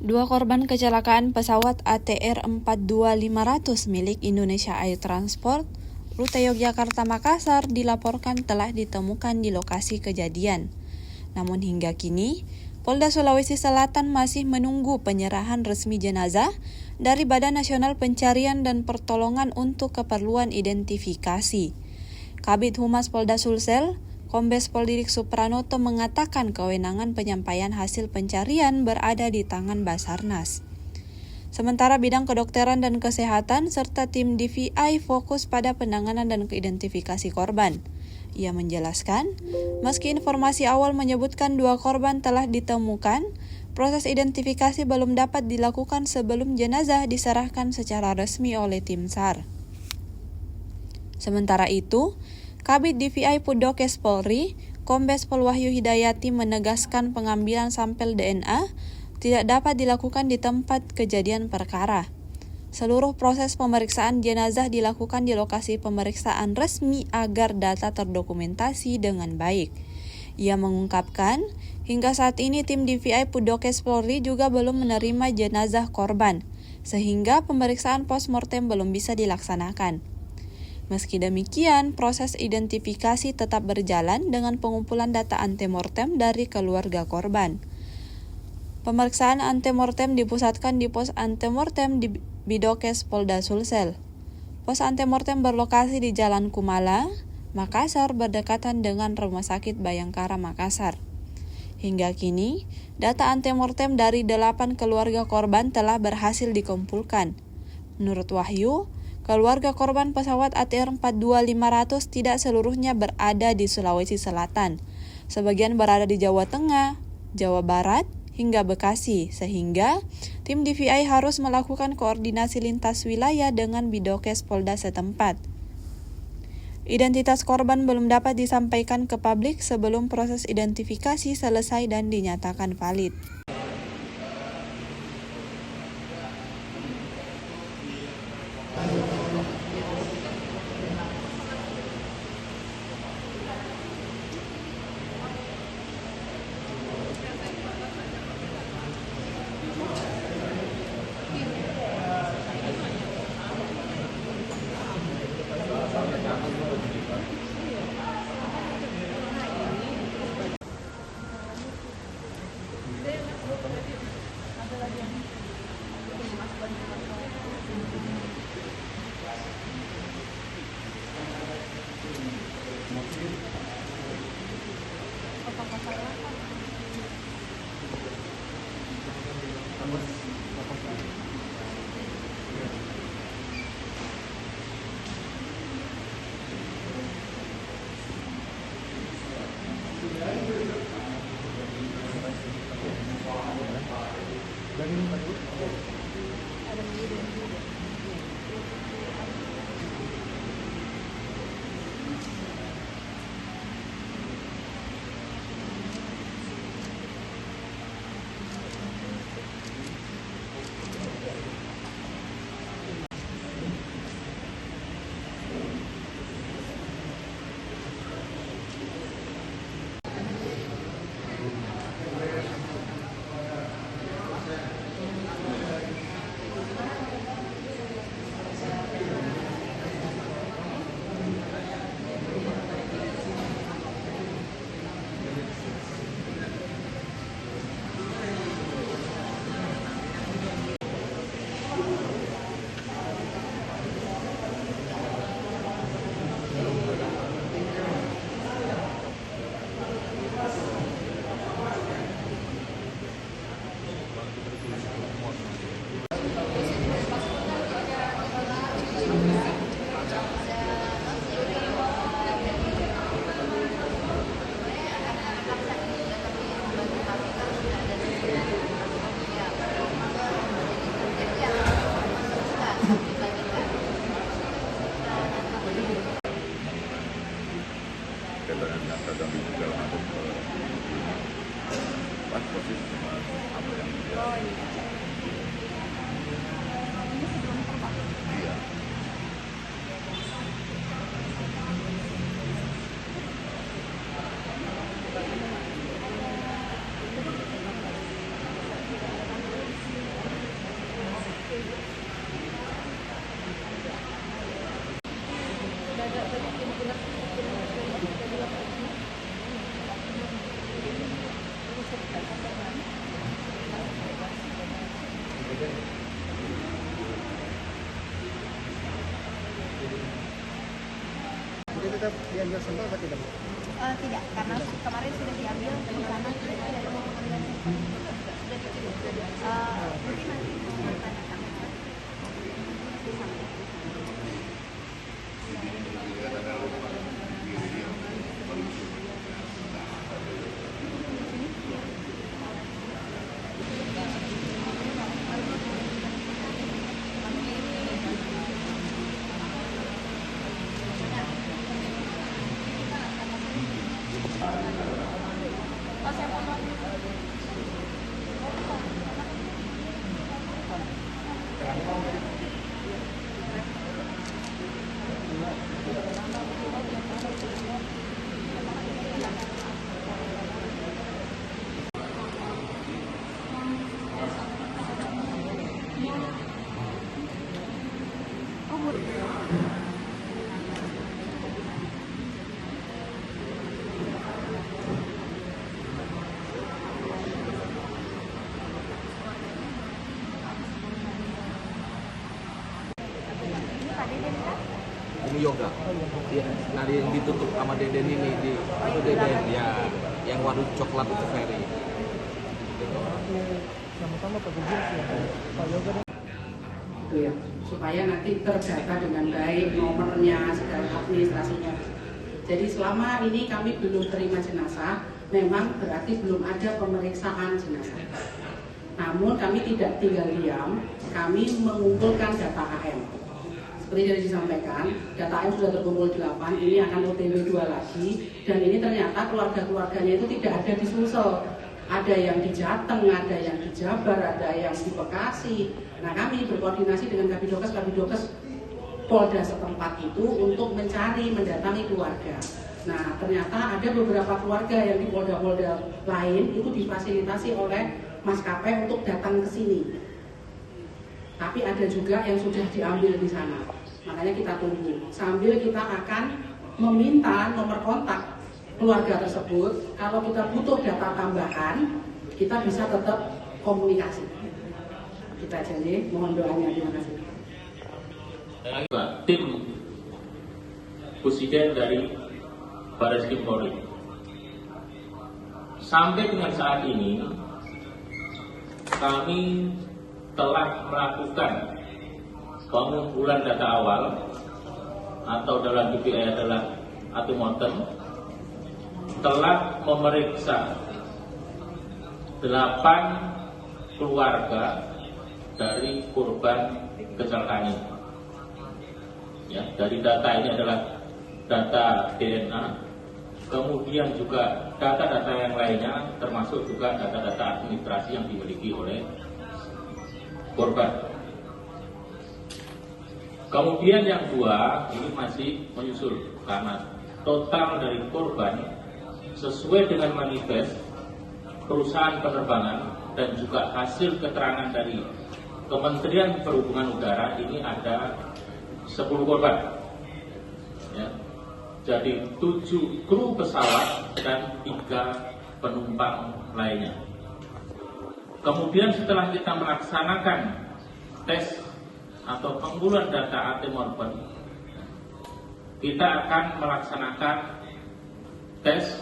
Dua korban kecelakaan pesawat ATR 42500 milik Indonesia Air Transport, rute Yogyakarta-Makassar dilaporkan telah ditemukan di lokasi kejadian. Namun hingga kini, Polda Sulawesi Selatan masih menunggu penyerahan resmi jenazah dari Badan Nasional Pencarian dan Pertolongan untuk keperluan identifikasi. Kabid Humas Polda Sulsel, Kombes Pol Didik Supranoto mengatakan kewenangan penyampaian hasil pencarian berada di tangan Basarnas. Sementara bidang kedokteran dan kesehatan serta tim DVI fokus pada penanganan dan identifikasi korban. Ia menjelaskan, meski informasi awal menyebutkan dua korban telah ditemukan, proses identifikasi belum dapat dilakukan sebelum jenazah diserahkan secara resmi oleh tim SAR. Sementara itu, Kabid DVI Pudokes Polri, Kombes Pol Wahyu Hidayati menegaskan pengambilan sampel DNA tidak dapat dilakukan di tempat kejadian perkara. Seluruh proses pemeriksaan jenazah dilakukan di lokasi pemeriksaan resmi agar data terdokumentasi dengan baik. Ia mengungkapkan, hingga saat ini tim DVI Pudokes Polri juga belum menerima jenazah korban, sehingga pemeriksaan postmortem belum bisa dilaksanakan. Meski demikian, proses identifikasi tetap berjalan dengan pengumpulan data antemortem dari keluarga korban. Pemeriksaan antemortem dipusatkan di pos antemortem di Bidokes Polda Sulsel. Pos antemortem berlokasi di Jalan Kumala, Makassar, berdekatan dengan Rumah Sakit Bayangkara Makassar. Hingga kini, data antemortem dari 8 keluarga korban telah berhasil dikumpulkan. Menurut Wahyu, keluarga korban pesawat ATR 42500 tidak seluruhnya berada di Sulawesi Selatan. Sebagian berada di Jawa Tengah, Jawa Barat, hingga Bekasi, sehingga tim DVI harus melakukan koordinasi lintas wilayah dengan Bidokes Polda setempat. Identitas korban belum dapat disampaikan ke publik sebelum proses identifikasi selesai dan dinyatakan valid. Kaitannya dengan dagang segala macam pas persis dengan apa yang dia iya. Jadi tetap diambil sampel atau tidak? Tidak, karena kemarin sudah diambil di sana tidak ada pengambilan sampel. Sudah dikirim. Mungkin nanti mau tanyakan di sana. Ini yoga. Dia, nah yang ditutup sama Deden ini di itu Deden ya, yang warung coklat itu Ferry. Sama-sama Pak Gubernur ya, Pak Yoga. Gitu ya, supaya nanti terdata dengan baik nomornya, segala administrasinya. Jadi selama ini kami belum terima jenazah, memang berarti belum ada pemeriksaan jenazah. Namun kami tidak tinggal diam, kami mengumpulkan data AM. Seperti yang disampaikan, data AM sudah terkumpul 8, ini akan OTW 2 lagi, dan ini ternyata keluarga-keluarganya itu tidak ada di Sulsel. Ada yang di Jateng, ada yang di Jabar, ada yang di Bekasi. Nah kami berkoordinasi dengan Kabidokes Polda setempat itu untuk mencari, mendatangi keluarga. Nah ternyata ada beberapa keluarga yang di Polda-Polda lain itu difasilitasi oleh maskapai untuk datang ke sini. Tapi ada juga yang sudah diambil di sana. Makanya kita tunggu. Sambil kita akan meminta nomor kontak keluarga tersebut. Kalau kita butuh data tambahan, kita bisa tetap komunikasi. Kita jadi mohon doanya. Terima kasih. Tim Pusiden dari Barreskrim Polri. Sampai dengan saat ini kami telah melakukan pengumpulan data awal atau dalam DPI adalah antemortem, telah memeriksa 8 keluarga dari korban kecelakaan ini. Ya, dari data ini adalah data DNA, kemudian juga data-data yang lainnya, termasuk juga data-data administrasi yang dimiliki oleh korban. Kemudian yang 2 ini masih menyusul karena total dari korban sesuai dengan manifest perusahaan penerbangan dan juga hasil keterangan dari Kementerian Perhubungan Udara ini ada 10 korban. Ya. Jadi 7 kru pesawat dan 3 penumpang lainnya. Kemudian setelah kita melaksanakan tes atau pengumpulan data antemortem, kita akan melaksanakan tes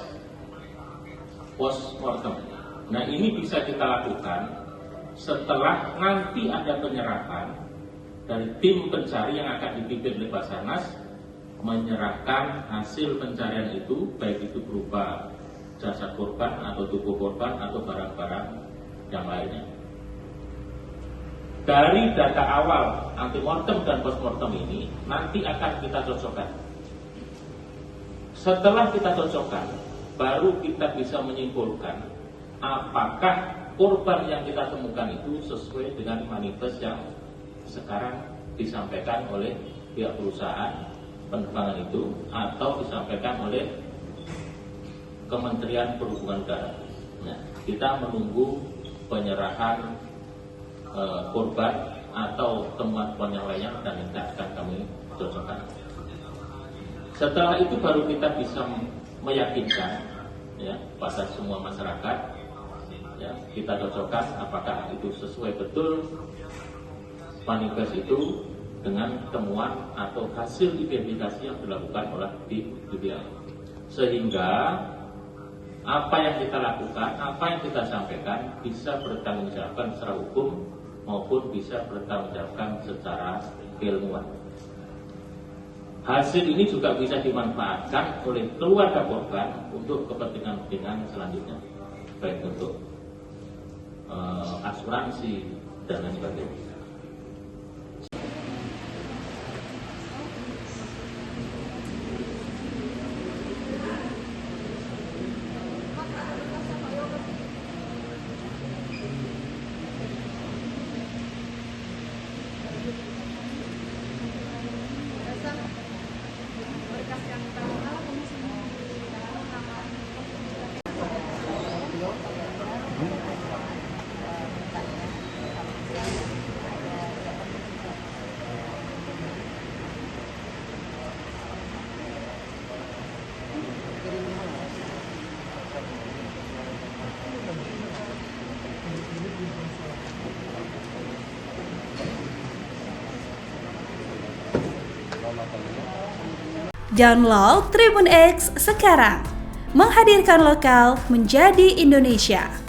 postmortem. Nah ini bisa kita lakukan setelah nanti ada penyerahan dari tim pencari yang akan dipimpin oleh Basarnas, menyerahkan hasil pencarian itu, baik itu berupa jasad korban atau tubuh korban atau barang-barang yang lainnya. Dari data awal antemortem dan postmortem ini nanti akan kita cocokkan. Setelah kita cocokkan, baru kita bisa menyimpulkan apakah korban yang kita temukan itu sesuai dengan manifest yang sekarang disampaikan oleh pihak perusahaan penerbangan itu atau disampaikan oleh Kementerian Perhubungan Udara. Nah, kita menunggu penyerahan korban atau temuan-temuan yang lainnya dan itu akan kami cocokkan. Setelah itu baru kita bisa meyakinkan ya pada semua masyarakat, ya kita cocokkan apakah itu sesuai betul manifest itu dengan temuan atau hasil identifikasi yang dilakukan oleh tim DPI. Sehingga apa yang kita lakukan, apa yang kita sampaikan bisa bertanggungjawabkan secara hukum maupun bisa bertanggungjawabkan secara keilmuan. Hasil ini juga bisa dimanfaatkan oleh keluarga korban untuk kepentingan-kepentingan selanjutnya, baik untuk asuransi dan lain sebagainya. Download Tribun X sekarang, menghadirkan lokal menjadi Indonesia.